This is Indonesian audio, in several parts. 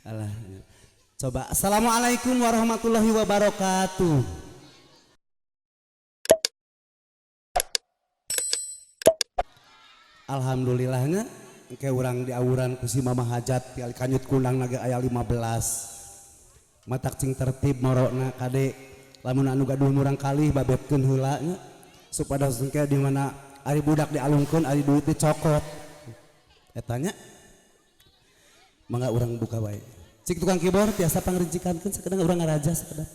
Alah. Coba assalamualaikum warahmatullahi wabarakatuh. Alhamdulillahnya kayak orang di awuran ku si mama hajat ti kanyut kunang naga aya 15 matak cing tertib morokna kade lamun anu gaduh murang kali babetkeun heula nya supados engke di mana ari budak dialungkeun ari duit dicokot etanya mangga urang buka bae cik tukang keyboard tiasa pangrincikankeun sakedeng urang ngaraja sakedeng.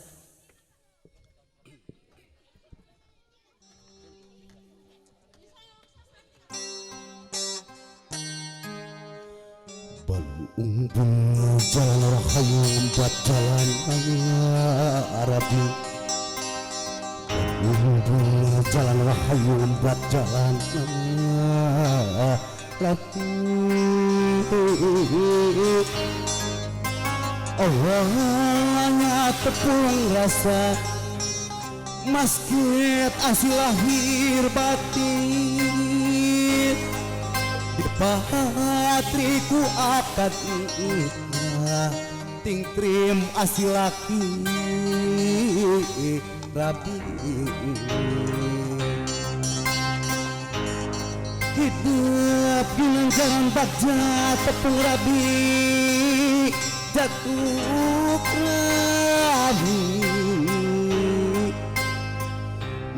Umpun jalan rahayu buat jalan Arabi. Umpun jalan rahayu buat jalan Arabi. Allahnya tepung rasa masjid asli lahir batin patriku akad ting trim asilaki rabi hidup dengan jalan bagja tepung rabi jatuh rabi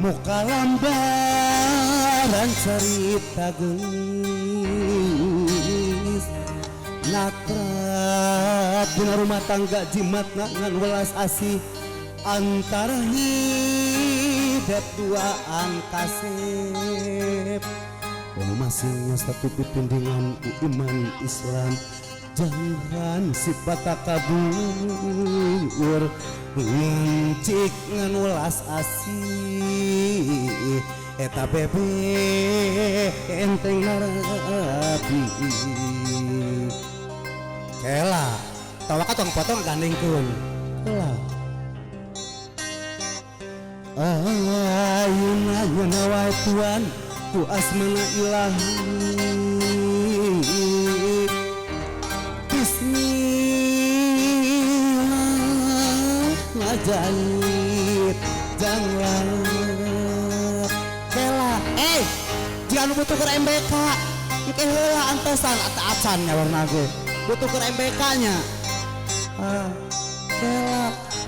muka lambaran cerita geus nakrab dina rumah tangga jimat ngan welas asih antara hidup duaan kasep masingnya satu pipindingan iman Islam jangan sifat takabur cik ngan welas asih eta bebe enteng narapi kela tawa katong potong gandengkeun kela ayeuna ayeuna wae Tuhan ku asmana ilahi bismillah ngajaib jangan jangan butuh ke MBK itu heula antosan acan nya warna gue butuh ke MBK nya heula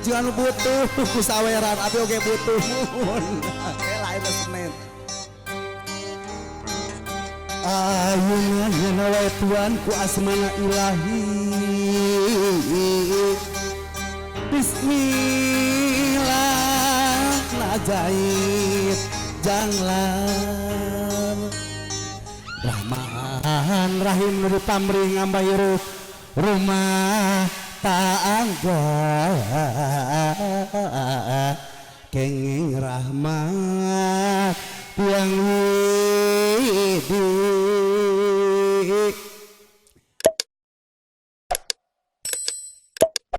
jangan butuh saweran abi oge butuh heula itu semen ayeuna yeuna wae Tuhan ku asmana ilahi bismillah najaib janglan Rahman Rahim Nuri Pamri ngambayru rumah tangga kenging rahmat yang widi